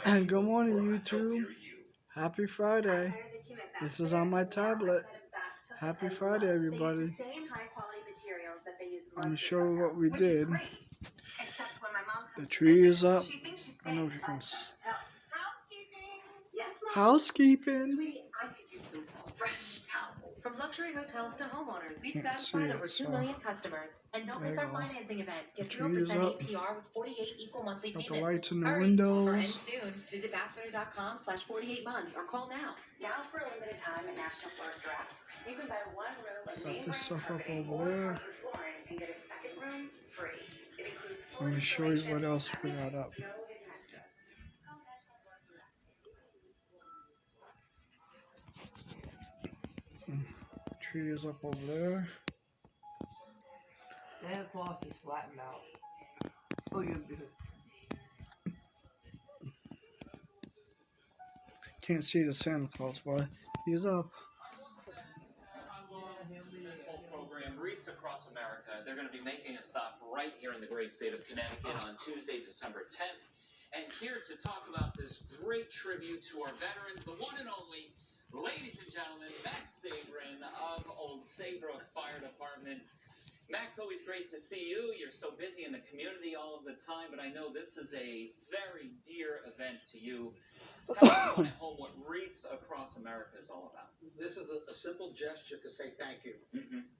And good morning, YouTube. Happy Friday. This is on my tablet. Happy Friday, everybody. I'm going to show you what we did. The tree is up. I don't know if you can see. Housekeeping. From luxury hotels to homeowners, we've Can't satisfied see over it, 2 so million customers. And don't miss our financing event. Get 0% tree is up. APR with 48 equal monthly Got payments. the lights in the Hurry, windows. offer ends soon. Visit bathfitter.com/48 months or call now. Now for a limited time at National Floors Direct, you can buy one room of Got main this stuff up carpeting over or there. hardwood flooring and get a second room free. It includes full Let me show you installation what else we and got up. no hidden extras. Call National Floors Direct. Tree is up over there. Santa Claus is flattened out. Oh, you're good. Can't see the Santa Claus, but he's up. This whole program, Wreaths Across America, they're going to be making a stop right here in the great state of Connecticut on Tuesday, December 10th. And here to talk about this great tribute to our veterans, the one and only, ladies and gentlemen, Max Sabrin of Old Saybrook Fire Department. Max, always great to see you. You're so busy in the community all of the time, but I know this is a very dear event to you. Tell everyone at home what Wreaths Across America is all about. This is a simple gesture to say thank you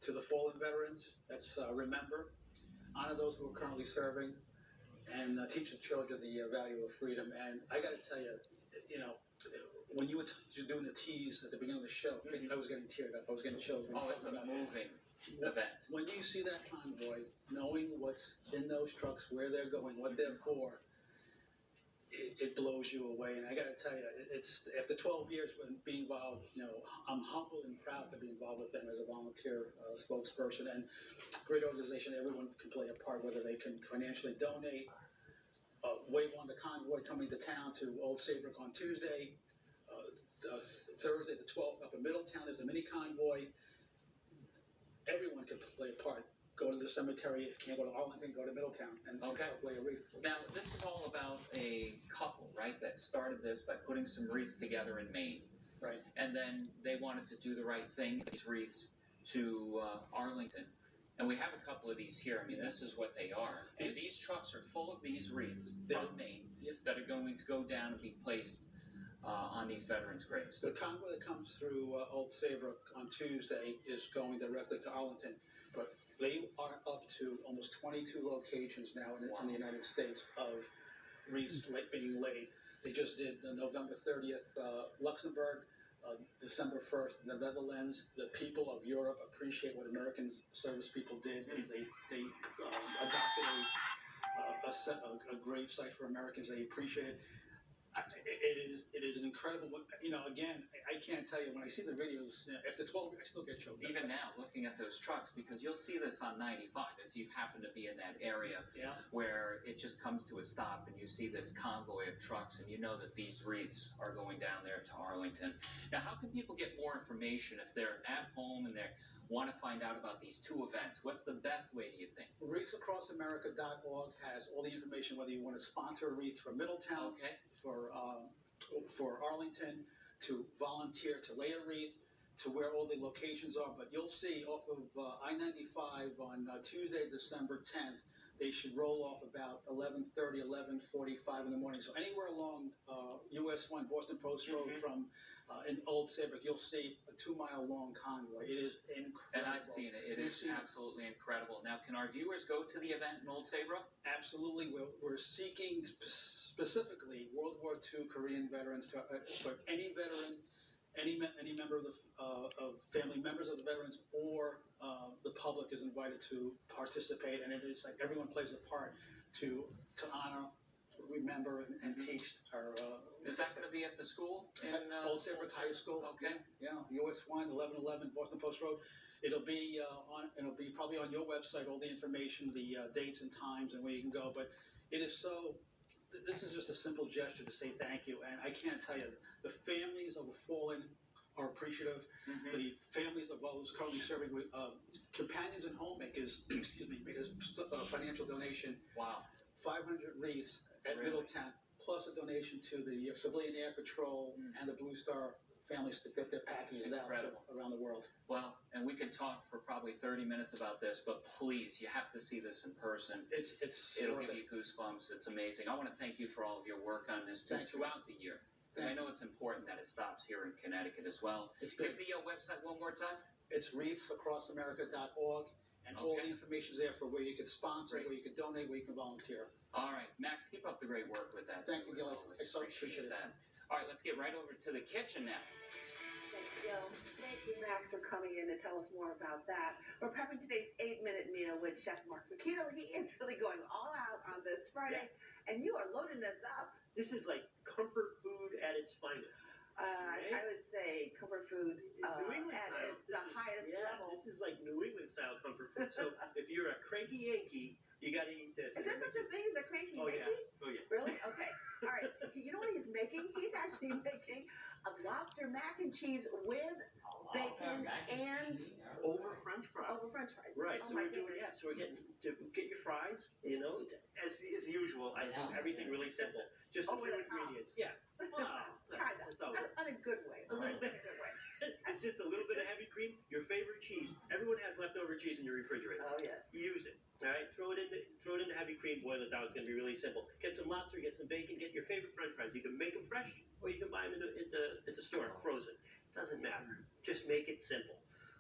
to the fallen veterans. Let's remember, honor those who are currently serving, and teach the children the value of freedom. And I got to tell you, when you were doing the tease at the beginning of the show, I was getting teared up. I was getting chills. Oh, it's a moving event. When you see that convoy, knowing what's in those trucks, where they're going, what they're for, it blows you away. And I got to tell you, it's after 12 years being involved, I'm humbled and proud to be involved with them as a volunteer spokesperson. And great organization, everyone can play a part, whether they can financially donate, wave on the convoy coming to town to Old Saybrook on Tuesday, Thursday the 12th up in Middletown, there's a mini convoy. Everyone can play a part. Go to the cemetery. If you can't go to Arlington, go to Middletown and play a wreath. Now, this is all about a couple, right, that started this by putting some wreaths together in Maine. Right. And then they wanted to do the right thing, these wreaths, to Arlington. And we have a couple of these here. I mean, this is what they are. And these trucks are full of these wreaths from Maine that are going to go down and be placed on these veterans' graves. The convoy that comes through Old Saybrook on Tuesday is going directly to Arlington, but they are up to almost 22 locations now in the United States of wreaths being laid. They just did November 30th, Luxembourg, December 1st, the Netherlands. The people of Europe appreciate what American service people did. They adopted a grave site for Americans. They appreciate it. It is an incredible. Again, I can't tell you, when I see the videos after 12, I still get choked up. Even now, looking at those trucks, because you'll see this on 95 if you happen to be in that area, where it just comes to a stop and you see this convoy of trucks, and you know that these wreaths are going down there to Arlington. Now, how can people get more information if they're at home and they want to find out about these two events? What's the best way, do you think? WreathsAcrossAmerica.org has all the information, whether you want to sponsor a wreath for Middletown, for Arlington, to volunteer to lay a wreath, to where all the locations are. But you'll see off of I-95 on Tuesday, December 10th, they should roll off about 11:30, 11:45 in the morning. So anywhere along US 1 Boston Post Road from in Old Saybrook, you'll see a 2-mile-long convoy. It is incredible. And I've seen it. It is absolutely incredible. Now, can our viewers go to the event in Old Saybrook? Absolutely. We're seeking specifically World War II Korean veterans, but any veteran, any member of family members of the veterans, or the public is invited to participate. And it is like everyone plays a part to honor, remember, and teach our. Is that going to be at the school in Old Saybrook High School? Okay. Yeah, US 1, 1111 Boston Post Road. It'll be probably on your website, all the information, the dates and times, and where you can go. But it is so. This is just a simple gesture to say thank you, and I can't tell you, the families of the fallen are appreciative. The families of those currently serving with companions and homemakers, make a financial donation. Wow. 500 wreaths at Middletown. plus a donation to the Civilian Air Patrol and the Blue Star families to get their packages out to, around the world. Well, and we could talk for probably 30 minutes about this, but please, you have to see this in person. It'll give you goosebumps. It's amazing. I want to thank you for all of your work on this too, throughout the year, because I know it's important that it stops here in Connecticut as well. Give the website one more time. It's wreathsacrossamerica.org, and all the information is there for where you can sponsor, where you can donate, where you can volunteer. All right, Max, keep up the great work with that. Thank you, Gilly. I so appreciate that. All right, let's get right over to the kitchen now. Thank you, Joe. Thank you, Max, for coming in to tell us more about that. We're prepping today's 8-minute meal with Chef Mark Vakito. He is really going all out on this Friday, and you are loading us up. This is like comfort food at its finest. I would say comfort food New England at style. its the highest level. This is like New England style comfort food. So if you're a cranky Yankee, you got to eat this. Is there such a thing as a cranky Yankee? Yeah. Oh, yeah. Really? Okay. All right. So you know what he's making? He's actually making a lobster mac and cheese with bacon and over French fries. Over French fries. Right. Oh So my we're doing goodness. So we're getting to get your fries. You know, as usual, I do everything really simple. Just a few ingredients. Yeah. Wow. Kind of. That's all. On a good way. A little bit. In a good way. It's just a little bit of heavy cream. Your favorite cheese. Everyone has leftover cheese in your refrigerator. Oh yes. Use it. All right. Throw it in the heavy cream. Boil it down. It's going to be really simple. Get some lobster. Get some bacon. Get your favorite French fries. You can make them fresh, or you can buy them at the store frozen. Doesn't matter. Just make it simple.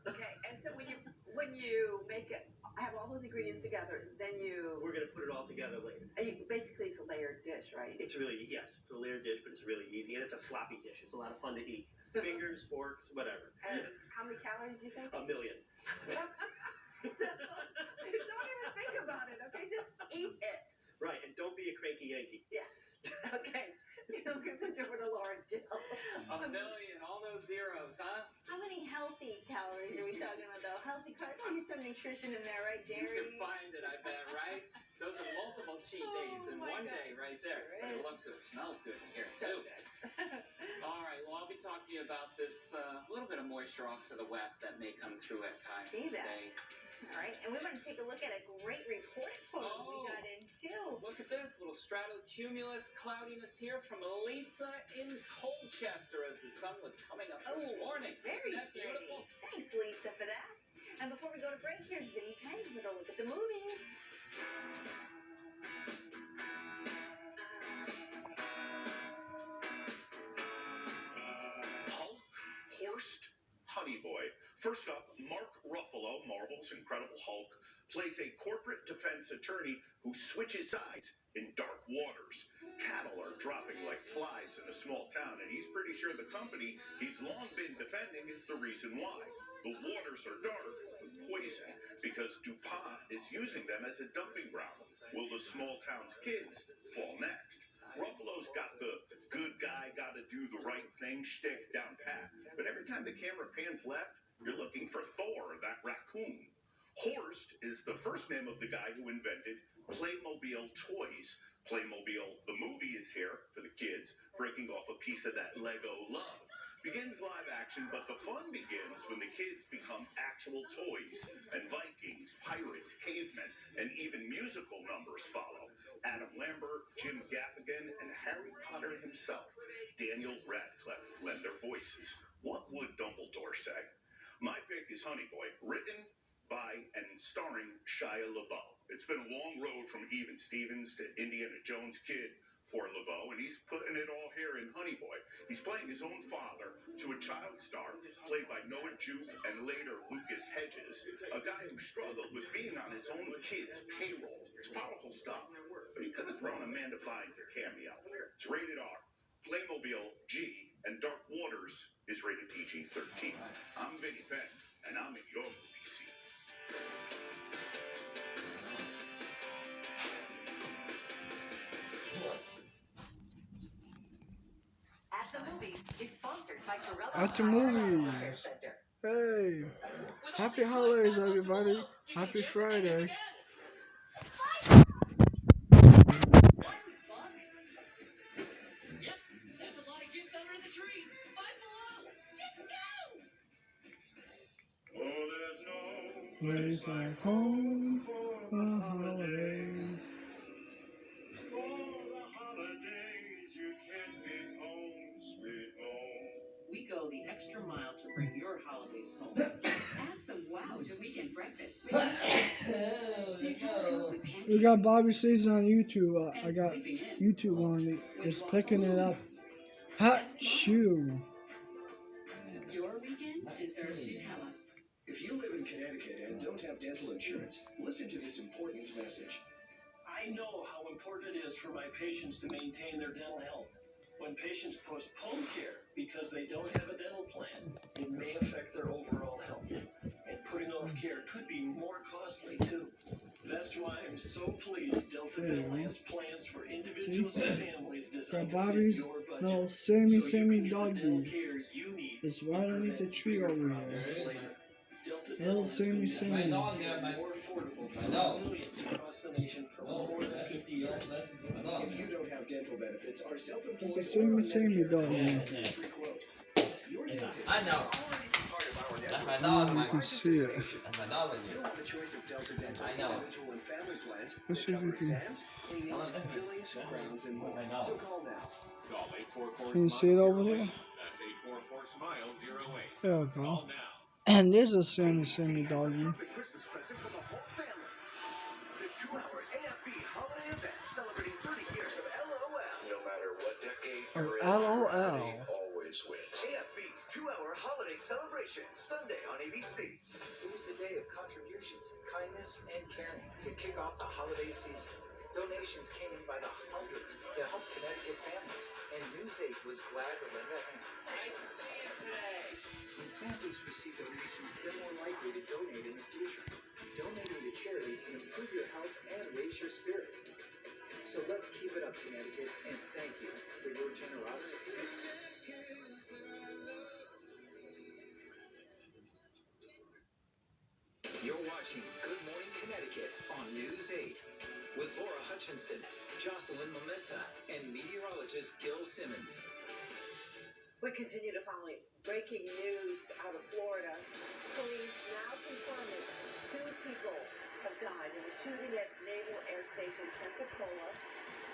Okay. And so when you make it, have all those ingredients together, then We're going to put it all together later. basically it's a layered dish, right? It's really, yes, it's a layered dish, but it's really easy, and it's a sloppy dish. It's a lot of fun to eat. Fingers, forks, whatever. And how many calories do you think? 1 million. So don't even think about it, okay? Just eat it. Right, and don't be a cranky Yankee. Yeah. Okay. You know, we're sent over to Lauren Gill. 1 million, all those zeros, huh? How many healthy calories are we talking about, though? Healthy calories? There's some nutrition in there, right? You Dairy. can find it, I bet, right? Those are multiple cheat days in one day right there. But it looks good, it smells good in here, too. All right, well, I'll be talking to you about this little bit of moisture off to the west that may come through at times See that? today. All right, and we want to take a look at a great report photo we got in, too. Look at this little stratocumulus cloudiness here from Lisa in Colchester as the sun was coming up this morning. Very Isn't that beautiful? Pretty. Thanks, Lisa, for that. And before we go to break, here's Vinny Penn with a look at the movies. Hulk, Horst, Honey Boy. First up, Mark Ruffalo, Marvel's Incredible Hulk, plays a corporate defense attorney who switches sides in dark waters. Cattle are dropping like flies in a small town, and he's pretty sure the company he's long been defending is the reason why. The waters are dark with poison because DuPont is using them as a dumping ground. Will the small town's kids fall next? Ruffalo's got the good guy, gotta do the right thing shtick down pat, but every time the camera pans left, you're looking for Thor, that raccoon. Horst is the first name of the guy who invented Playmobil toys. Playmobil, the movie, is here for the kids, breaking off a piece of that Lego love. Begins live action, but the fun begins when the kids become actual toys, and Vikings, pirates, cavemen, and even musical numbers follow. Adam Lambert, Jim Gaffigan, and Harry Potter himself, Daniel Radcliffe, lend their voices. What would Dumbledore say? My pick is Honey Boy, written by and starring Shia LaBeouf. It's been a long road from Even Stevens to Indiana Jones Kid for LaBeouf, and he's putting it all here in Honey Boy. He's playing his own father to a child star played by Noah Jupe and later Lucas Hedges, a guy who struggled with being on his own kid's payroll. It's powerful stuff, but he could have thrown Amanda Bynes a cameo. It's rated R. Playmobil G, and Dark Waters is rated PG-13. I'm Vinny Penn, and I'm in your movie seat. At the Movies is sponsored by Torello. At the movies. Hey, happy holidays, everybody. Happy Friday. Yep, that's a lot of gifts under the tree. Five below. Just go. Oh, there's no Place like home for the holidays. for the holidays. go the extra mile to bring your holidays home. Add some wow to weekend breakfast with Nutella comes with pancakes. We got Bobby Season on YouTube. I and got sleeping in YouTube on me. with It's picking it waffles up. Hot and s'mores. shoe. Your weekend deserves Nutella. If you live in Connecticut and don't have dental insurance, listen to this important message. I know how important it is for my patients to maintain their dental health. When patients postpone care because they don't have a dental plan, it may affect their overall health. And putting off care could be more costly too. That's why I'm so pleased Delta Dental has plans for individuals and families designed to fit Bobby's your budget. little So you Sammy can get the dental doggy. care you need It's to right underneath the prevent tree bigger over here. problems later. Delta Little Dental has Sammy been Sammy. making care more affordable for millions across the nation for more than 50 years. If you don't have dental benefits, are self-employed, It's a Sammy or on Sammy Medicare, doggy. call for a free quote. Your dentist I know. already be part of our That's network. my dog, You Mike. can see it. That's my dog in You'll you. have a choice of Delta Dental I know. individual and family plans Let's that see if cover we can. exams, cleanings, fillings, crowns, and more. I know. So call now. Call 844 Can you see it over there? That's 844 SMILE-08. There we go. Call now. And there's a Sammy Sammy doggy. Perfect Christmas present for the whole family. The 2-hour AFB holiday event celebrating 30 years of LOL. No matter what decade Or you're in, LOL. always wins. AFB's 2-hour holiday celebration, Sunday on ABC. It was a day of contributions, kindness, and caring to kick off the holiday season. Donations came in by the hundreds to help Connecticut families, and News 8 was glad to lend a hand. Nice to see you today. When families receive donations, they're more likely to donate in the future. Donating to charity can improve your health and raise your spirit. So let's keep it up, Connecticut, and thank you for your generosity. You're watching Good Morning Connecticut on News 8 with Laura Hutchinson, Jocelyn Momenta, and meteorologist Gil Simmons. We continue to follow breaking news out of Florida. Police now confirming 2 people have died in a shooting at Naval Air Station Pensacola,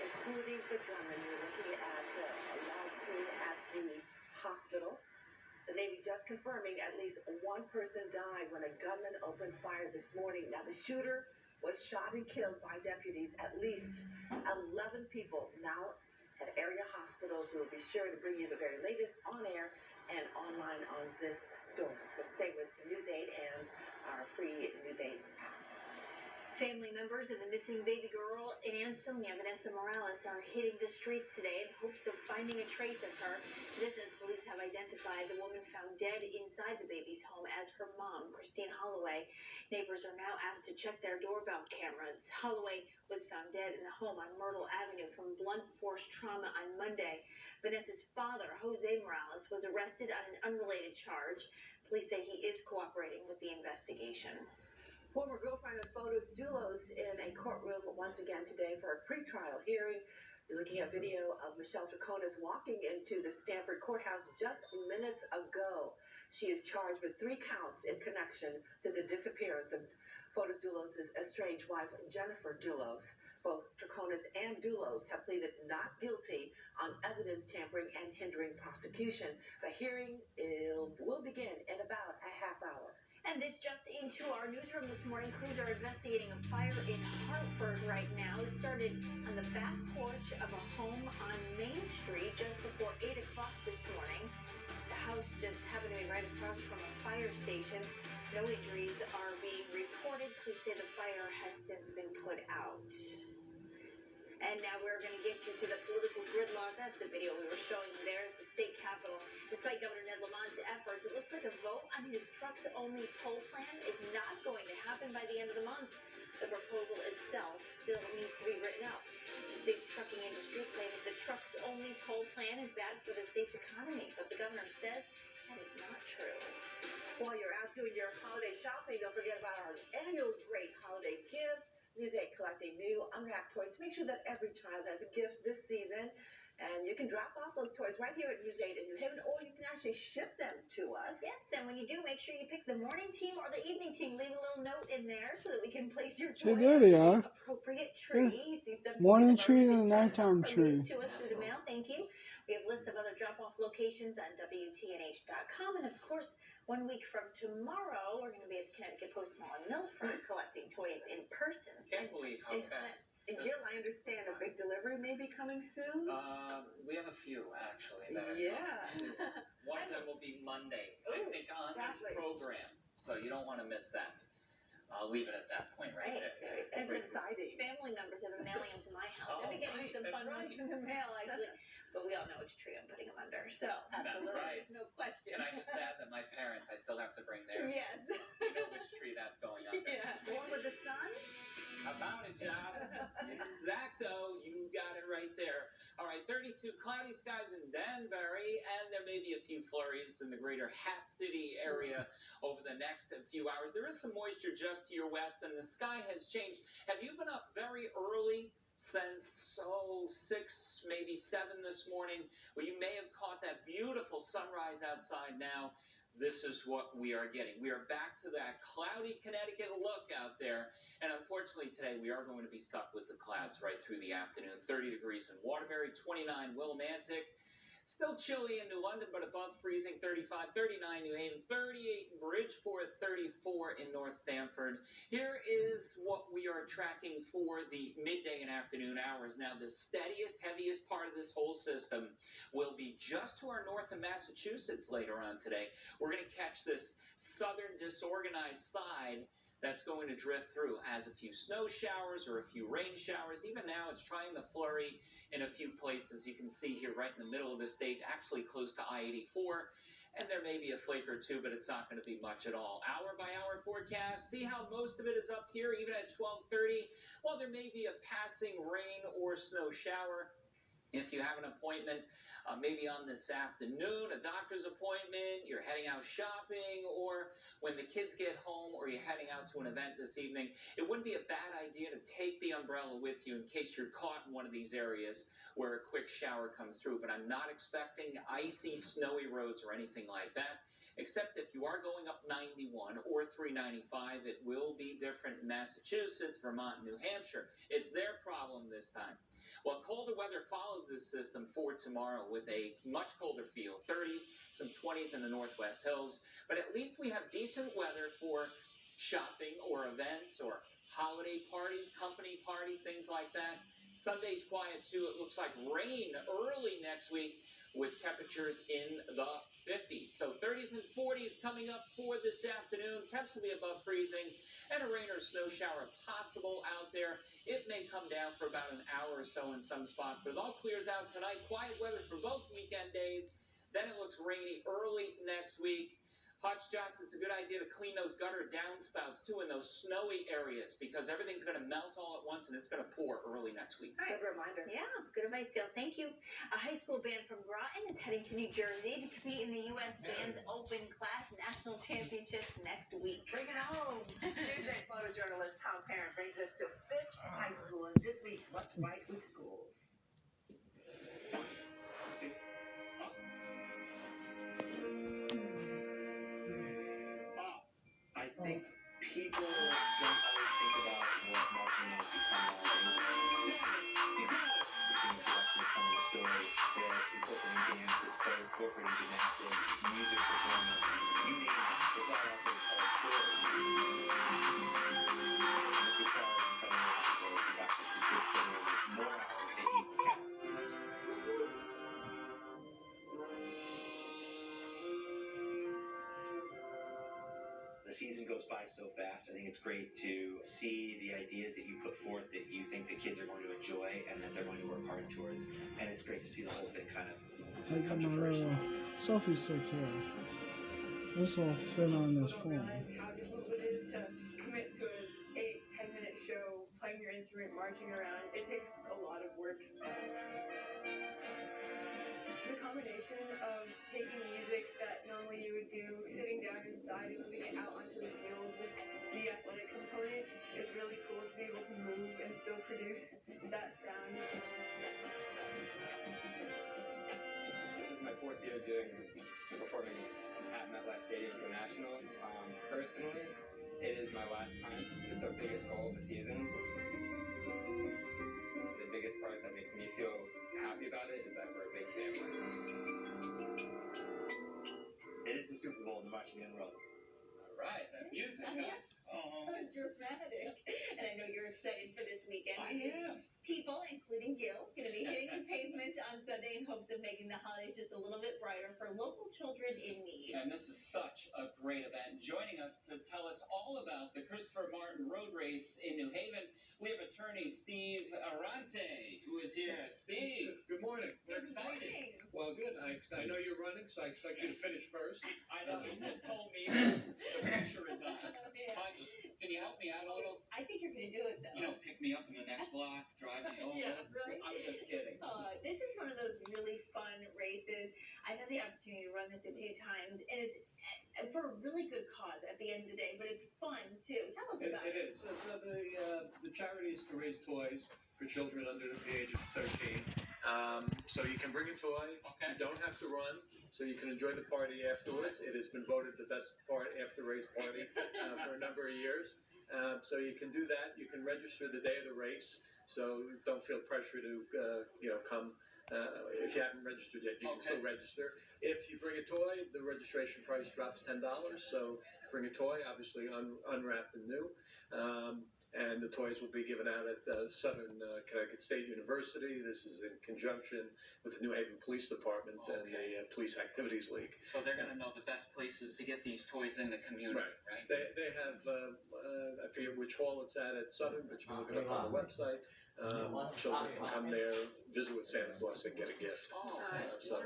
including the gunman. You're looking at a live scene at the hospital. The Navy just confirming at least 1 person died when a gunman opened fire this morning. Now, the shooter was shot and killed by deputies. At least 11 people now at area hospitals. We'll be sure to bring you the very latest on air and online on this story. So stay with News 8 and our free News 8 app. Family members of the missing baby girl in Ansonia, Vanessa Morales, are hitting the streets today in hopes of finding a trace of her. This as police have identified the woman found dead inside the baby's home as her mom, Christine Holloway. Neighbors are now asked to check their doorbell cameras. Holloway was found dead in the home on Myrtle Avenue from blunt force trauma on Monday. Vanessa's father, Jose Morales, was arrested on an unrelated charge. Police say he is cooperating with the investigation. Former girlfriend of Fotis Dulos in a courtroom once again today for a pretrial hearing. You're looking at video of Michelle Troconis walking into the Stanford courthouse just minutes ago. She is charged with 3 counts in connection to the disappearance of Fotis Dulos' estranged wife, Jennifer Dulos. Both Troconis and Dulos have pleaded not guilty on evidence tampering and hindering prosecution. The hearing will begin in about a half hour. And this just into our newsroom this morning. Crews are investigating a fire in Hartford right now. It started on the back porch of a home on Main Street just before 8 o'clock this morning. The house just happened to be right across from a fire station. No injuries are being reported. Crews say the fire has since been put out. And now we're going to get you to the political gridlock. That's the video we were showing you there at the state capitol. Despite Governor Ned Lamont's efforts, it looks like a vote on his trucks-only toll plan is not going to happen by the end of the month. The proposal itself still needs to be written out. The state's trucking industry claims the trucks-only toll plan is bad for the state's economy, but the governor says that is not true. While you're out doing your holiday shopping, don't forget about our annual Great Holiday Give. News 8 collecting new unwrapped toys to make sure that every child has a gift this season. And you can drop off those toys right here at News 8 in New Haven, or you can actually ship them to us. Yes, and when you do, make sure you pick the morning team or the evening team. Leave a little note in there so that we can place your See, toy there they are. appropriate tree. Yeah. You see some Morning toys have already tree and a been nighttime or tree. moved to us through the mail. Thank you. We have lists of other drop-off locations on WTNH.com. And, of course, 1 week from tomorrow, we're going to be at the Connecticut Post Mall in Milford collecting toys in person. Can't believe how fast. And Gil, I understand a big delivery may be coming soon. We have a few actually. That are Yes. One of them will be Monday, I think, on this program. So you don't want to miss that. I'll leave it at that point right there. It's exciting. Family members have been mailing them to my house. I've been getting some fun ones in the mail, actually. But we all know which tree I'm putting them under. So That's right. no question. Can I just add that my parents, I still have to bring theirs. Yes. You know which tree that's going under. Yeah. The one with the sun? How about it, Joss? Exacto. You got it right there. All right, 32 cloudy skies in Danbury, and there may be a few flurries in the greater Hat City area over the next few hours. There is some moisture just to your west, and the sky has changed. Have you been up very early since, 6, maybe 7 this morning? Well, you may have caught that beautiful sunrise outside now. This is what we are getting. We are back to that cloudy Connecticut look out there. And unfortunately today we are going to be stuck with the clouds right through the afternoon. 30 degrees in Waterbury, 29 Willimantic. Still chilly in New London, but above freezing, 35, 39 New Haven, 38 in Bridgeport, 34 in North Stamford. Here is what we are tracking for the midday and afternoon hours. Now, the steadiest, heaviest part of this whole system will be just to our north of Massachusetts later on today. We're going to catch this southern disorganized side that's going to drift through as a few snow showers or a few rain showers. Even now, it's trying to flurry in a few places. You can see here right in the middle of the state, actually close to I-84. And there may be a flake or two, but it's not going to be much at all. Hour-by-hour forecast. See how most of it is up here, even at 12:30? Well, there may be a passing rain or snow shower. If you have an appointment, maybe on this afternoon, a doctor's appointment, you're heading out shopping, or when the kids get home, or you're heading out to an event this evening, it wouldn't be a bad idea to take the umbrella with you in case you're caught in one of these areas where a quick shower comes through. But I'm not expecting icy, snowy roads or anything like that, except if you are going up 91 or 395, it will be different in Massachusetts, Vermont, and New Hampshire. It's their problem this time. Well, colder weather follows this system for tomorrow with a much colder feel, 30s, some 20s in the Northwest Hills. But at least we have decent weather for shopping or events or holiday parties, company parties, things like that. Sunday's quiet, too. It looks like rain early next week with temperatures in the 50s. So 30s and 40s coming up for this afternoon. Temps will be above freezing, and a rain or snow shower possible out there. It may come down for about an hour or so in some spots, but it all clears out tonight. Quiet weather for both weekend days. Then it looks rainy early next week. Hutch, Joss, it's a good idea to clean those gutter downspouts, too, in those snowy areas, because everything's going to melt all at once, and it's going to pour early next week. All right. Good reminder. Yeah, good advice, Gil. Thank you. A high school band from Groton is heading to New Jersey to compete in the U.S. Bands Open Class National Championships next week. Bring it home. News 8 photojournalist Tom Parent brings us to Fitch High School in this week's What's Right with Schools. I think people don't always think about what marching has become nowadays. It's an introduction of telling a story that's incorporating dance, it's incorporating gymnastics, music performance, you name it. It's all out there to tell a story. And it requires incredible amounts of practice. It's good for more hours than you can count. The season goes by so fast. I think it's great to see the ideas that you put forth that you think the kids are going to enjoy and that they're going to work hard towards. And it's great to see the whole thing kind of come to fruition. Sophie sick here. This will fit on this phone. How difficult it is to commit to an 8-10 minute show, playing your instrument, marching around. It takes a lot of work. The combination of taking music that normally you would do sitting down inside and moving it out onto the field with the athletic component is really cool to be able to move and still produce that sound. enjoyed performing at MetLife Stadium for Nationals. Personally, it is my last time. It's our biggest goal of the season. The biggest part that makes me feel happy about it is that we're a big family. It is the Super Bowl, the marching in row. All right, that music, huh? Oh. Dramatic. And I know you're excited for this weekend. I am. People, including Gil, going to be hitting the pavement on Sunday in hopes of making the holidays just a little bit brighter for local children in need. And this is such a great event. Joining us to tell us all about the Christopher Martin Road Race in New Haven, we have attorney Steve Arante, who is here. Steve. Good morning. We're excited. Well, good. I know you're running, so I expect you to finish first. I know. You just told me the pressure is on. But can you help me out a little? I think you're going to do it, though. You know, pick me up in the next block, drive me over. Yeah, right. I'm just kidding. This is one of those really fun races. I've had the opportunity to run this a few times, and it's for a really good cause at the end of the day, but it's fun, too. Tell us about it. It is. So the charity is to raise toys for children under the age of 13. So you can bring a toy. Okay. You don't have to run, so you can enjoy the party afterwards. It has been voted the best after race party for a number of years. So you can do that. You can register the day of the race. So don't feel pressure to come. If you haven't registered yet, you can still register. If you bring a toy, the registration price drops $10. So bring a toy, obviously unwrapped and new. And the toys will be given out at Southern Connecticut State University. This is in conjunction with the New Haven Police Department and the Police Activities League. So they're going to know the best places to get these toys in the community, right? They have, I forget which hall it's at Southern, but you can look it up on the website. Children can come there, visit with Santa Claus, and get a gift. So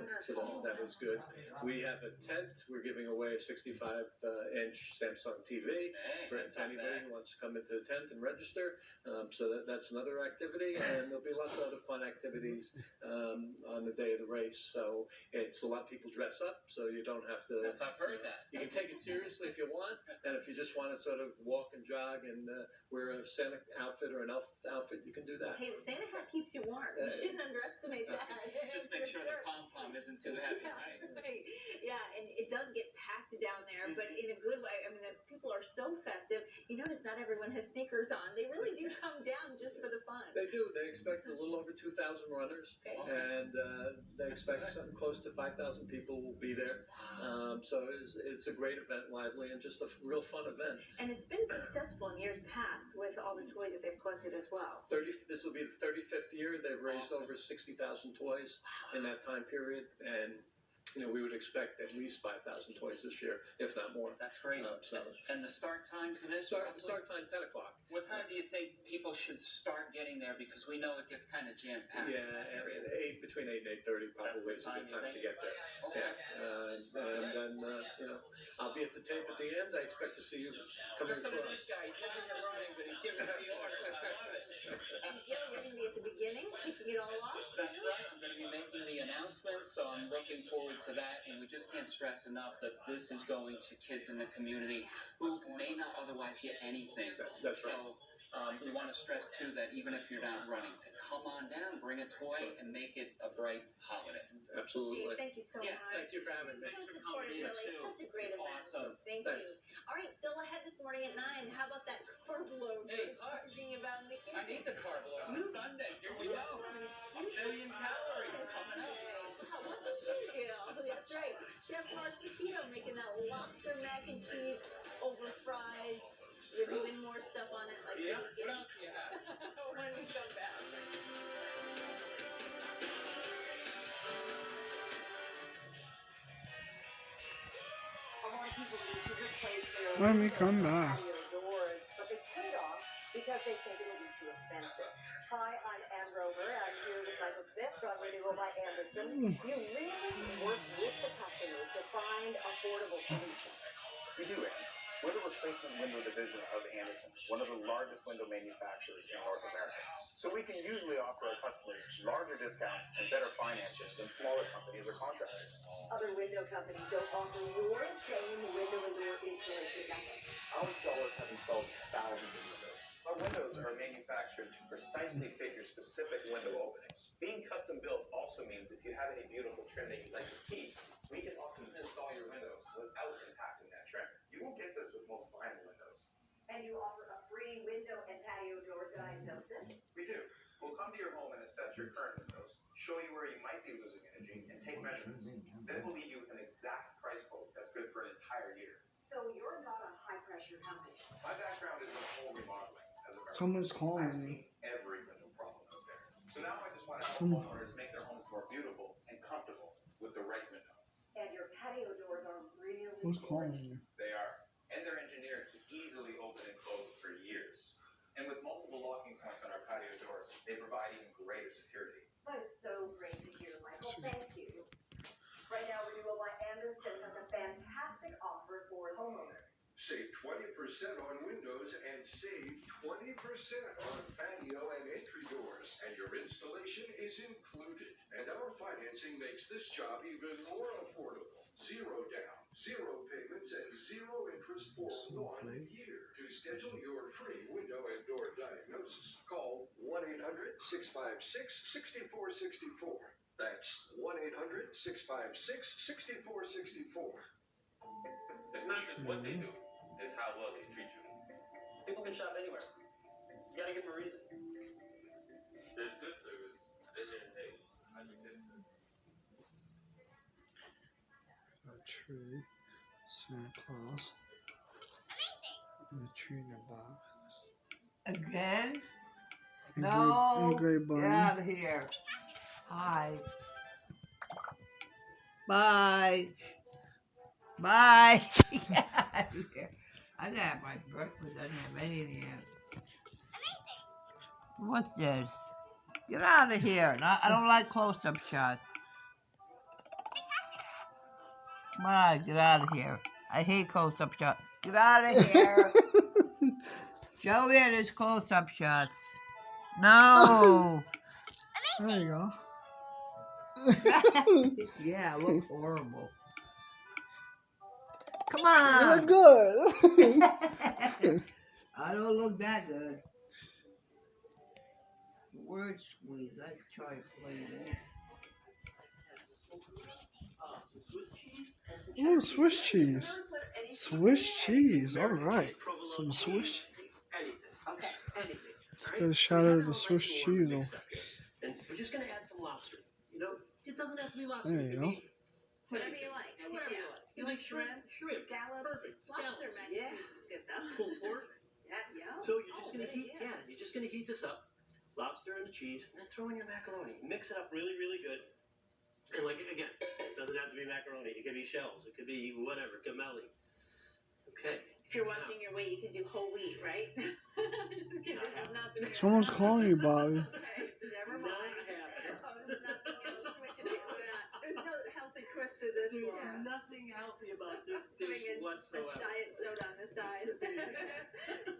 that was good. We have a tent. We're giving away a 65-inch Samsung TV for anybody who wants to come into the tent and register. So that's another activity, and there'll be lots of other fun activities on the day of the race. So it's a lot of people dress up, so you don't have to. I've heard that. You can take it seriously if you want, and if you just want to sort of walk and jog and wear a Santa outfit or an elf outfit, you can do that. Hey, the Santa hat keeps you warm. You shouldn't underestimate that. Just make sure the pom-pom isn't too heavy, right? Yeah, and it does get packed down there, but in a good way. I mean, people are so festive. You notice not everyone has sneakers on. They really do come down just for the fun. They do. They expect a little over 2,000 runners, and they expect something close to 5,000 people will be there. So it's a great event, lively, and just a real fun event. And it's been successful in years past with all the toys that they've collected as well. This will be the 35th year. They've raised over 60,000 toys in that time period, and we would expect at least 5,000 toys this year, if not more. That's great. And the start time for this? Start time 10 o'clock. What time do you think people should start getting there? Because we know it gets kind of jam-packed. Yeah, between 8 and 8:30 probably is a good time to get there. Okay. And then, I'll be at the tape at the end. I expect to see you coming across. Listen to this guy. He's not even running, but he's giving me the orders. I love it. And you're going to be at the beginning, kicking it all off? That's right. I'm going to be making the announcements, so I'm looking forward to that. And we just can't stress enough that this is going to kids in the community who may not otherwise get anything. That's right. So we want to stress, too, that even if you're not running, to come on down, bring a toy, and make it a bright holiday. Absolutely. Steve, thank you so much. Thank you for having me. Thanks for coming in, too. Such a great event. Awesome. Thank you. All right, still ahead this morning at 9. How about that carb load? Hey, talking about Nikki. I need the carb load on Sunday. Here we go. A million calories coming up. Lucky you. That's right. Chef Mark making that lobster mac and cheese over fries with even more stuff on it. Like yeah. What else do you have? When we come back. A lot of people need to replace their Let me come back. patio doors, but they put it off because they think it'll be too expensive. Hi, I'm Ann Rover. I'm here with Michael Smith, Broadway to go by Anderson. You really work with the customers to find affordable solutions. We do, Ann. We're the replacement window division of Anderson, one of the largest window manufacturers in North America. So we can usually offer our customers larger discounts and better financing than smaller companies or contractors. Other window companies don't offer your same window and door installation method. Our installers have installed thousands of windows. Our windows are manufactured to precisely fit your specific window openings. Being custom built also means if you have any beautiful trim that you'd like to keep, we can often install your windows without impacting that trim. You won't get this with most vinyl windows. And you offer a free window and patio door diagnosis? We do. We'll come to your home and assess your current windows, show you where you might be losing energy, and take measurements. Then we'll leave you with an exact price quote that's good for an entire year. So you're not a high-pressure company? My background is in home remodeling. Someone's calling I've me. seen every window problem out there. So now I just want to help homeowners make their homes more beautiful and comfortable with the right window. And your patio doors are really Who's calling me? They are. And they're engineered to easily open and close for years. And with multiple locking points on our patio doors, they provide even greater security. That is so great to hear, Michael. Thank you. Right now, Renewal by Anderson has a fantastic offer for homeowners. Save 20% on windows and save 20% on patio and entry doors. And your installation is included. And our financing makes this job even more affordable. 0 down, 0 payments, and 0 interest for 1 year. To schedule your free window and door diagnosis, call 1-800-656-6464. That's 1-800-656-6464. It's not just what they do, it's how well they treat you. People can shop anywhere. You gotta give them a reason. There's good service, then there's hate. A tree, Santa Claus, and a tree in a box. Again? And No. Gray Bunny. Get out of here. Hi. Bye. Bye. Get out of here. I gotta have my breakfast. I didn't have anything yet. What's this? Get out of here. I don't like close-up shots. Come on, get out of here. I hate close-up shots. Get out of here. Joey and his close-up shots. No. There you go. Yeah, look horrible. Come on. You look good. I don't look that good. Word squeeze. Let's try playing this. Ooh, Swiss cheese. Swiss cheese. All right. Some Swiss. Let's get a shot of the Swiss cheese. And we're just gonna add some lobster. You know, it doesn't have to be lobster. There you go. Whatever you like. Whatever you like. You like shrimp? Shrimp. Scallops? Perfect. Lobster Scallops. mac and cheese is good though. Pulled pork. Yes. So you're just gonna heat. Yeah, you're just gonna heat this up. Lobster and the cheese, and then throw in your macaroni. Mix it up really, really good. And like again, it doesn't have to be macaroni. It could be shells. It could be whatever, gamelli. Okay. If you're watching your weight, you can do whole wheat, right? This is not the Someone's calling you, Bobby. Okay, never mind. Oh, this is not the meal. Switch it up. There's no healthy twist to this There's one. nothing healthy about this dish Putting in whatsoever. a diet soda on the side.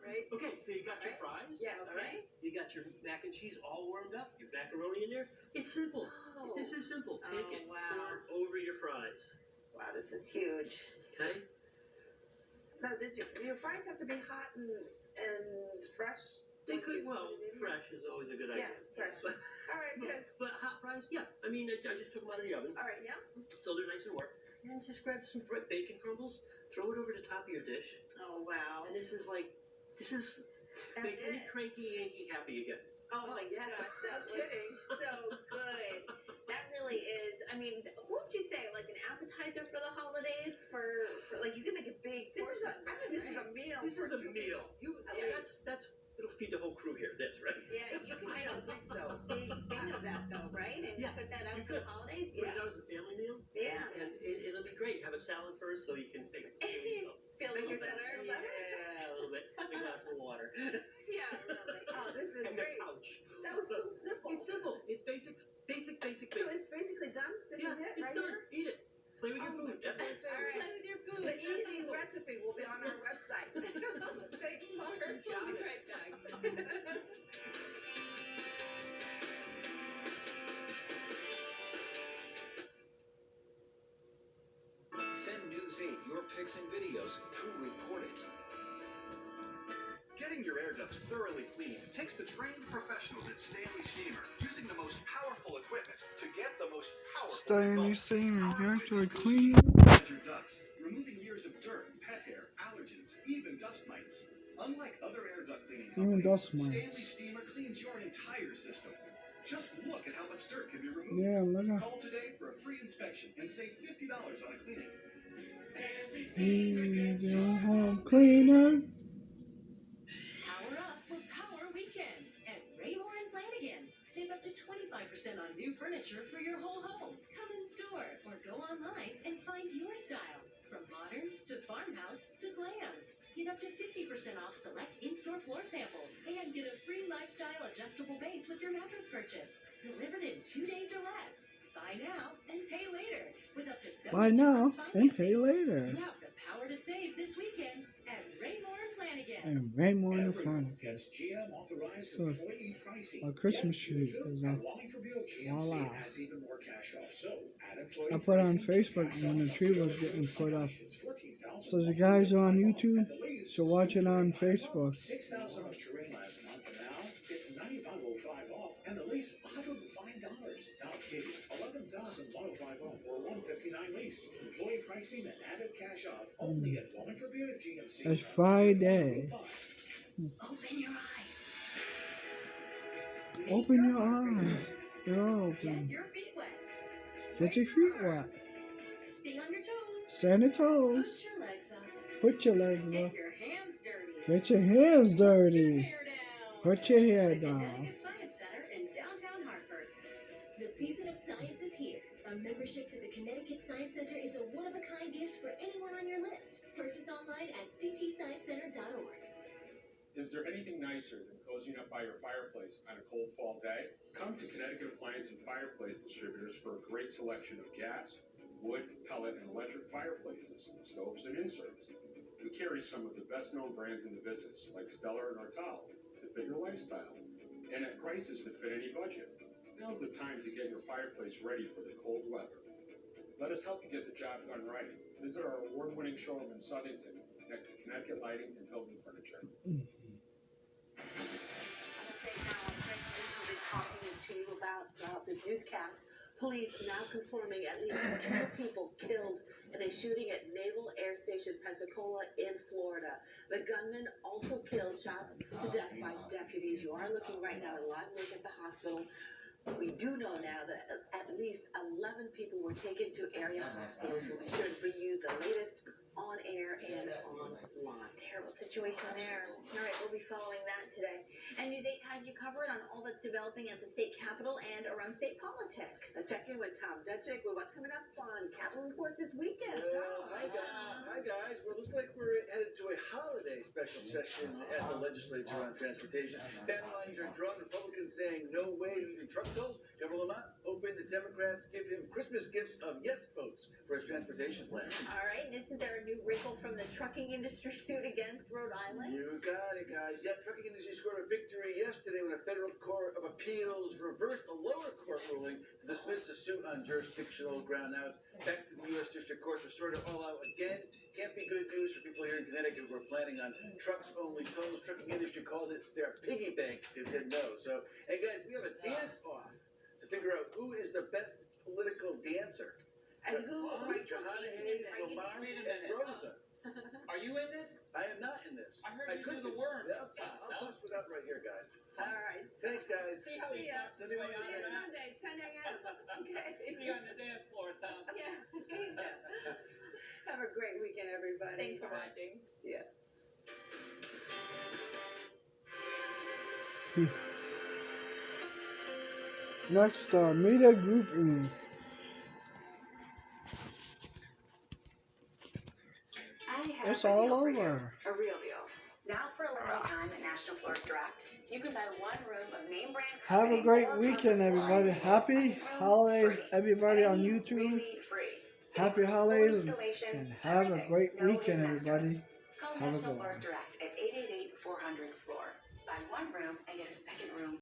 Right? Okay, so you got your fries. Yes. All right. You got your mac and cheese all warmed up. Your macaroni in there. It's simple. Oh. This is simple. Take it. Wow. Pour over your fries. Wow, this is huge. Okay. Now, does your fries have to be hot and fresh? They could. Well, fresh is always a good idea. Yeah, fresh. But, All right, good. but hot fries, yeah. I mean, I just took them out of the oven, All right, yeah. so they're nice and warm. And just grab some bacon crumbles, throw it over the top of your dish. Oh, wow. And this is make any cranky Yankee happy again. Oh my yeah. gosh, that No looks kidding. so good. That really is. I mean, what would you say? Like an appetizer for the holidays? For like you can make a big portion. I think this is a meal. This is a meal. Yes. That's it'll feed the whole crew here. This, right? Yeah, you can. I don't think so. They know that though, right? And Yeah, put that out you for the could. holidays. Put Yeah. it out as a family meal. Yeah. And it'll be great. Have a salad first, so you can make it. Feel Make a little yourself better. feel better? Yeah, a little bit. A glass of water. Yeah, really. Oh, this is And great. the pouch. That was so simple. It's simple. It's basic. So it's basically done? This Yeah, is it it's right done. here? Eat it. Play with your Oh, food. That's what I say. All right. Play with your food. The easy recipe will be on our website. Thanks, Mark. Got Be it. right back. Send News 8 your pics and videos to report it. Getting Getting your air ducts thoroughly clean takes the trained professionals at Stanley Steamer using the most powerful equipment to get the most powerful Stanley results. Steamer, Our get your equipment clean. boosts your ducts, removing years of dirt, pet hair, allergens, even dust mites. Unlike other air duct cleaning Even companies, dust Stanley mites. Steamer cleans your entire system. Just look at how much dirt can be removed. Yeah, look at. Call today for a free inspection and save $50 on a cleaning. Need your home cleaner. Power up for Power Weekend at Raymore and Flanagan. Save up to 25% on new furniture for your whole home. Come in store or go online and find your style. From modern to farmhouse to glam. Get up to 50% off select in-store floor samples and get a free lifestyle adjustable base with your mattress purchase. Delivered in 2 days or less. Buy now and pay later with up to 72 Buy now months and financing. pay later. You have the power to save this weekend at Raymore and Flanagan. And Raymore in the front. Gets GM authorized So, employee pricing. a Christmas tree is And Wally for Buick GMC voila. adds even more cash off. So add employee I put on pricing, Facebook cash when the off tree up was to getting put up. It's $14,000 So the guys are on off. YouTube, And the latest so watch it on Facebook. 6,000 off terrain last month, and now it's $9,505 off, and the lease $105. Now Katie, $11,105 off or $159 lease. Employee pricing and added cash off only at Wallingford Buick GMC. It's Friday. Open your eyes. Open your eyes. They're all Get open. your feet wet. Get your feet wet. Stay on your toes. Sand the toes. Put your legs up. Put your legs Get up. your hands dirty. Get your hands dirty. Hair down. Put your hair The down. Connecticut Science Center in downtown Hartford. The season of science is here. A membership to the Connecticut Science Center is a one-of-a-kind gift for anyone on your list. Purchase online at ctsciencecenter.org. Is there anything nicer than cozying up by your fireplace on a cold fall day? Come to Connecticut Appliance and Fireplace Distributors for a great selection of gas, wood, pellet, and electric fireplaces, stoves, and inserts. We carry some of the best-known brands in the business, like Stellar and Artal, to fit your lifestyle, and at prices to fit any budget. Now's the time to get your fireplace ready for the cold weather. Let us help you get the job done right. Visit our award-winning showroom in Southington, next to Connecticut Lighting and Hilton Furniture. We'll be talking to you about throughout this newscast. Police now confirming at least 2 people killed in a shooting at Naval Air Station Pensacola in Florida. The gunman also killed, shot to death by deputies. You are looking right now at a live look at the hospital. We do know now that at least 11 people were taken to area hospitals. We'll be sure to bring you the latest on air and online. Terrible situation there. All right, we'll be following that today. And News 8 has you covered on all that's developing at the state capitol and around state politics. Let's check in with Tom Dutchick with what's coming up on Capitol Report this weekend. Hi guys. Well, it looks like we're headed to a holiday special session at the legislature on transportation. Battle lines are drawn. Republicans saying no way to using truck tolls. Governor Lamont hoping the Democrats give him Christmas gifts of yes votes for his transportation plan. All right, and isn't there a new wrinkle from the trucking industry suit against Rhode Island? You got it, guys. Yeah, trucking industry scored a victory yesterday when a federal court of appeals reversed a lower court ruling to dismiss the suit on jurisdictional ground. Now it's back to the U.S. District Court to sort it all out again. Can't be good news for people here in Connecticut who are planning on trucks-only tolls. Trucking industry called it their piggy bank. They said no. So, hey, guys, we have a dance-off to figure out who is the best political dancer. And who's Johanna Hayes, Lamont, and Rosa. Are you in this? I am not in this. I heard you do the worm. I'll bust it up right here, guys. All right. Thanks, guys. See how he talks to me on the Sunday, 10 a.m. Okay. See you on the dance floor, Tom. Yeah. Have a great weekend, everybody. Thanks for watching. Yeah. Next, media grouping. It's all over. A real deal. Now for a limited time at National Florist Direct, you can buy one room of name brand. Have a great weekend, everybody. Happy holidays, everybody on YouTube. Happy holidays and have a great weekend, everybody. Call Have a National good one. Florist Direct at 888-400-FLOOR. Buy one room and get a second room